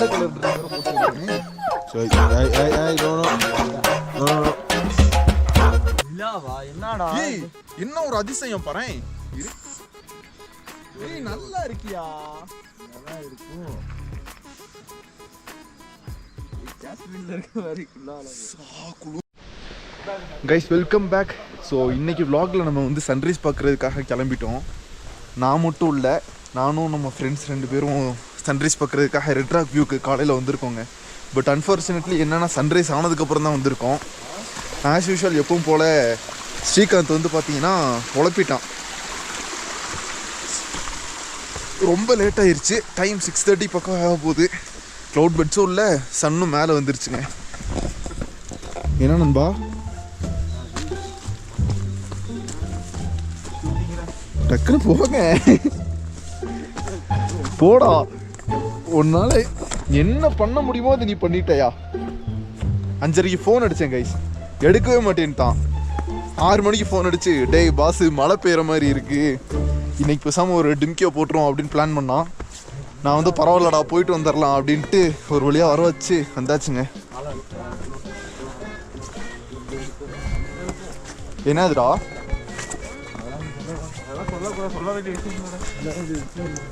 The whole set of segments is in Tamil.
வெள்ளை கலர் என்னடா என்ன ஒரு அதிசயம் பாறேன். நல்லா இருக்கியா? நல்லா இருக்கும். Guys welcome back. ஸோ இன்னைக்கு vlogல நம்ம வந்து சன்ரைஸ் பார்க்குறதுக்காக கிளம்பிட்டோம். நான் மட்டும் இல்லை, நானும் நம்ம ஃப்ரெண்ட்ஸ் 2 பேரும் சன்ரைஸ் பார்க்குறதுக்காக ரெட் ராக் வியூக்கு காலையில் வந்திருக்கோங்க. பட் அன்ஃபார்ச்சுனேட்லி என்னென்னா சன்ரைஸ் ஆனதுக்கப்புறம் தான் வந்திருக்கோம். ஆஸ் யூஷுவல் எப்பவும் போல் ஸ்ரீகாந்த் வந்து பார்த்தீங்கன்னா உழப்பிட்டான். ரொம்ப லேட் ஆயிடுச்சு. டைம் 6:30 பக்கம் ஆக போகுது. க்ளவுட் பெட்ஸும் இல்லை, சன்னும் மேலே வந்துருச்சுங்க. என்ன நண்பா? டக்குன்னு போங்க போடா. உன்னால என்ன பண்ண முடியுமோ அது நீ பண்ணிட்டயா. 5:30க்கு ஃபோன் அடித்தேன் கைஸ், எடுக்கவே மாட்டேன்ட்டான். 6 மணிக்கு ஃபோன் அடிச்சு, டேய் பாஸு மழை பெய்கிற மாதிரி இருக்குது, இன்னைக்கு பேசாமல் ஒரு டிம்கியோ போட்டுரும் அப்படின்னு பிளான் பண்ணான். நான் வந்து பரவாயில்லடா போயிட்டு வந்துடலாம் அப்படின்ட்டு ஒரு வழியாக வர வச்சு வந்தாச்சுங்க. என்னதுடா?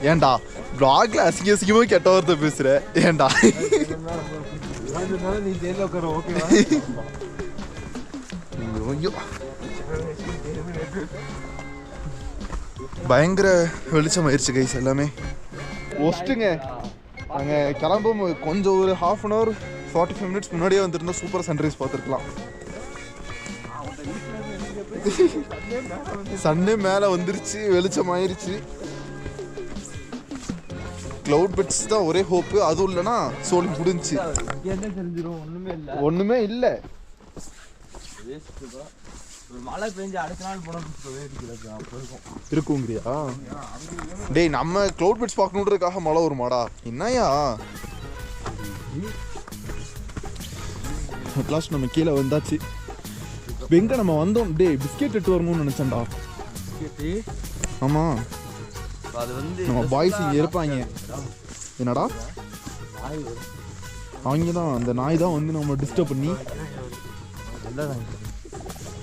ஏன்டா ப்ளாக்ல அசிங்கமாக கெட்ட வார்த்தை பேசுற? ஏன்டா பயங்கர வெளிச்சம் ஆயிடுச்சு கைஸ். எல்லாமே ஒஸ்ட்டுங்க. நாங்கள் கிளம்பும் கொஞ்சம் ஒரு 1/2 hour 45 minutes முன்னாடியே வந்துருந்தோம். சூப்பராக சன்ரைஸ் பார்த்துருக்கலாம். சன்னே மேலே வந்துருச்சு, வெளிச்சம் ஆயிடுச்சு. க்ளவுட் பெட்ஸ் தான் ஒரே ஹோப்பு. அதுவும் இல்லைன்னா சோழி முடிஞ்சிச்சு. ஒன்றுமே இல்லை. மழை பெஞ்சு அடுத்த நாள் இருக்குங்கிறியா? டேய் நம்ம க்ளவுட் பெட்ஸ் பார்க்கணுன்றதுக்காக மழை வருமாடா? என்னையா அட்லாஸ்ட் நம்ம கீழே வந்தாச்சு. எங்க நம்ம வந்தோம்? டேய் பிஸ்கெட் எடுத்து வரணும்னு நினைச்சேன்டா. ஆமா, அது வந்து நம்ம பாய்ஸ் இங்கே இருப்பாங்க. என்னடா அவங்க தான், அந்த நாய் தான் வந்து நம்ம டிஸ்டர்ப் பண்ணி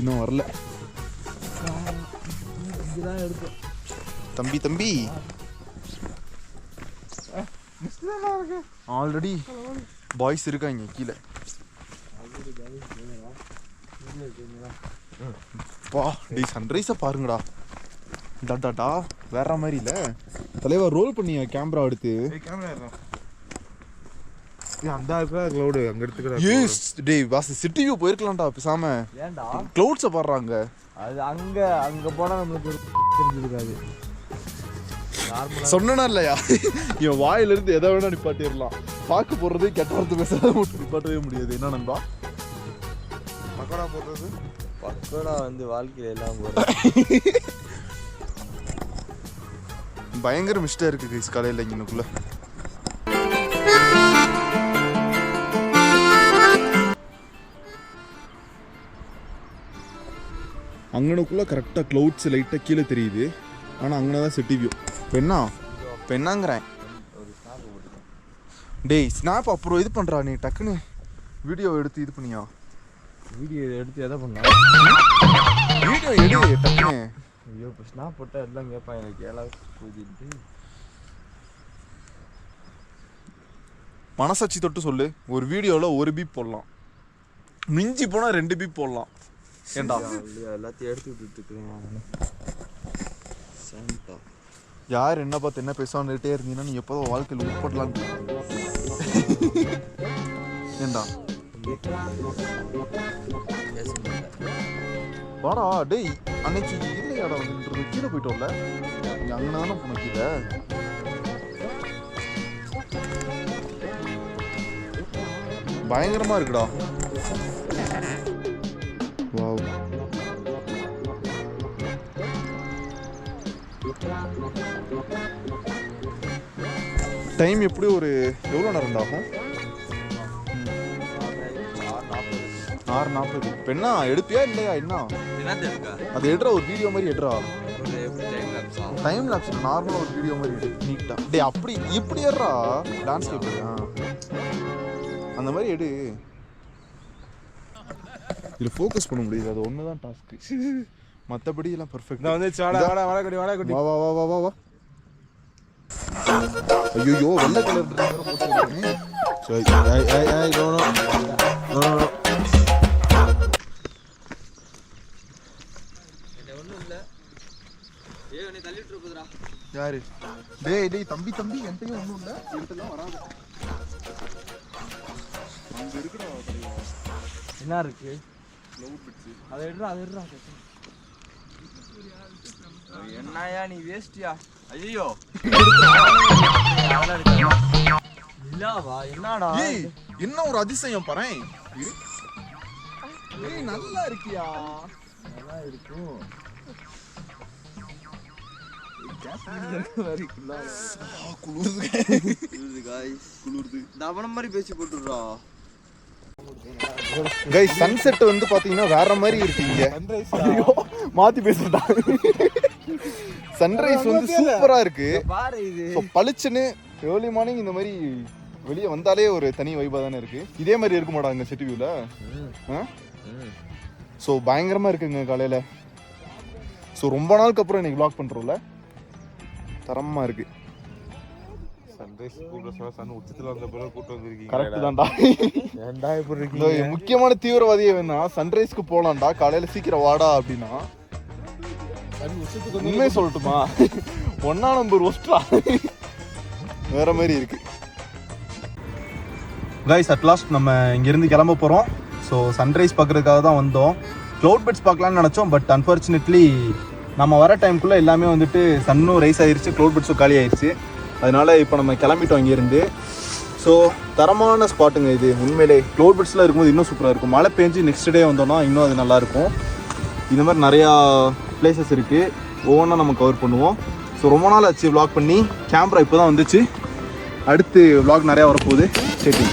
இன்னும் வரல. தம்பி தம்பி ஆல்ரெடி பாய்ஸ் இருக்காங்க கீழே. பா டே சன்ரைஸை பாருங்கடா. டாடாடா வேற மாதிரி இல்லை தலைவா. ரோல் பண்ணியா கேமரா எடுத்து? அந்த க்ளவுட் அங்க எடுத்துக்கடா. எஸ் டே வாஸ் சிட்டி வியூ போயிருக்கலாம்டா பேசாம. ஏன்டா க்ளவுட்ஸை பாடுறாங்க? அது அங்க போனா நம்மளுக்கு தெரிஞ்சிருக்காது. சொன்னா இல்லையா, என் வாயில இருந்து எதை வேணா நிப்பாட்டிடலாம். பார்க்க போடுறது கெட்ட வார்த்தை பேசாத மட்டும் நிப்பாட்டவே முடியாது. என்ன நண்பா? பக்கோடா போடுறது பக்கோடா வந்து வாழ்க்கையில எல்லாம் போடுறது பயங்கர மிஸ்டா இருக்கு கைஸ் காலையில் இங்கனுக்குள்ள. அங்கனுக்குள்ள கரெக்டாக க்ளவுட்ஸ் லைட்டாக கீழே தெரியுது. ஆனால் அங்கே தான் சிட்டி வியூ. பெண்ணாங்கிறேன். டேய் ஸ்னாப் அப்புறம் இது பண்ணுறா நீ. டக்குன்னு வீடியோ எடுத்து இது பண்ணியா? வீடியோ எடுத்து எதை பண்ணா? வீடியோ எடு டக்குன்னு. ஐயோ இப்போ ஸ்னாப் போட்டால் எல்லாம் கேட்பான் எனக்கு. ஏழாவது போதிட்டு மனசாட்சி தொட்டு சொல்லு. ஒரு வீடியோவில் 1 பீப் போடலாம், மிஞ்சி போனால் 2 பீப் போடலாம். ஏண்டா எல்லாத்தையும் எடுத்து விட்டுருக்கேன். யார் என்ன பார்த்து என்ன பேசான்னுட்டே இருந்தீங்கன்னா நீ எப்போதும் வாழ்க்கையில் உட்படலான்னு ஏண்டா? வாடா டேய், அன்னைக்கு இல்லையாடா வந்துட்டு கீழே போயிட்டோம்ல, நீ அங்கே தானே போன கீழே. பயங்கரமா இருக்குடா. வாவ் டைம் எப்படி ஒரு எவ்வளோ நேரம் ஆகும்? 6:40. இப்போ என்ன எடுப்பியா இல்லையா? என்ன அது எடுறா, ஒரு வீடியோ மாதிரி எடுறா. டைம் லாப்ஸ் நார்மலாக ஒரு வீடியோ மாதிரி எடு நீட்டா. டே அப்படி இப்படி ஏறா டான்ஸ் கேட்குறியா? அந்த மாதிரி எடு. இதில் ஃபோக்கஸ் பண்ண முடியுது, அது ஒன்று தான் டாஸ்க்கு. மற்றபடி எல்லாம் பர்ஃபெக்ட். வந்து வா வா வா வா வா வா. ஐயோ வெள்ளை கலர் யாரு? டேய் டேய் தம்பி தம்பி என்கிட்டயும் ஒன்றும் இல்லை, என்கிட்டலாம் வராது. அங்கே இருக்கிற என்ன இருக்கு? அதை எடுறா அதை எடுறா. என்னையா நீ வேஸ்டியா? ஐயோ என்னடா என்ன ஒரு அதிசயம் பாறேன். நல்லா இருக்கியா? நல்லா இருக்கும். மாதிரி பேசி போட்டுடுறா. கைஸ் சன்செட் வந்து பாத்தீங்கன்னா வேற மாதிரி இருக்கு இங்க. மாத்தி பேசுறா. சன்ரைஸ் வந்து சூப்பரா இருக்கு. பளிச்சுன்னு ஏர்லி மார்னிங் இந்த மாதிரி வெளியே வந்தாலே ஒரு தனி வைபா தானே இருக்கு. இதே மாதிரி இருக்க மாட்டாங்க சிட்டி வியூல. ஸோ பயங்கரமா இருக்குங்க காலையில. ஸோ ரொம்ப நாளுக்கு அப்புறம் இன்னைக்கு vlog பண்றோம்ல, தரமா இருக்கு. கரெக்ட் தான்டா. முக்கியமான தீவிரவாதியே வேணா சன்ரைஸ்க்கு போலாம்டா, காலையில சீக்கிரம் வாடா அப்படின்னா. உண்மையை சொல்லட்டுமா, 1ஆம் நம்பர் ஒஸ்ட்ரா வேற மாதிரி இருக்கு. கைஸ் அட் லாஸ்ட் நம்ம இங்கிருந்து கிளம்ப போகிறோம். ஸோ சன்ரைஸ் பார்க்குறதுக்காக தான் வந்தோம். க்ளவுட் பெட்ஸ் பார்க்கலான்னு நினச்சோம். பட் அன்ஃபார்ச்சுனேட்லி நம்ம வர டைமுக்குள்ளே எல்லாமே வந்துட்டு சன்னும் ரைஸ் ஆயிடுச்சு, க்ளவுட் பெட்ஸும் காலி ஆயிடுச்சு. அதனால இப்போ நம்ம கிளம்பிட்டோம் இங்கேருந்து. ஸோ தரமான ஸ்பாட்டுங்க இது. உண்மையிலே க்ளவுட் பெட்ஸ்லாம் இருக்கும்போது இன்னும் சூப்பராக இருக்கும். மழை பெஞ்சு நெக்ஸ்ட் டே வந்தோம்னா இன்னும் அது நல்லாயிருக்கும். இந்த மாதிரி நிறையா பிளேசஸ் இருக்குது, ஒவ்வொன்றா நம்ம கவர் பண்ணுவோம். ஸோ ரொம்ப நாள் ஆச்சு vlog பண்ணி. கேமரா இப்போ தான் வந்துச்சு. அடுத்து vlog நிறையா வரப்போகுது. சரி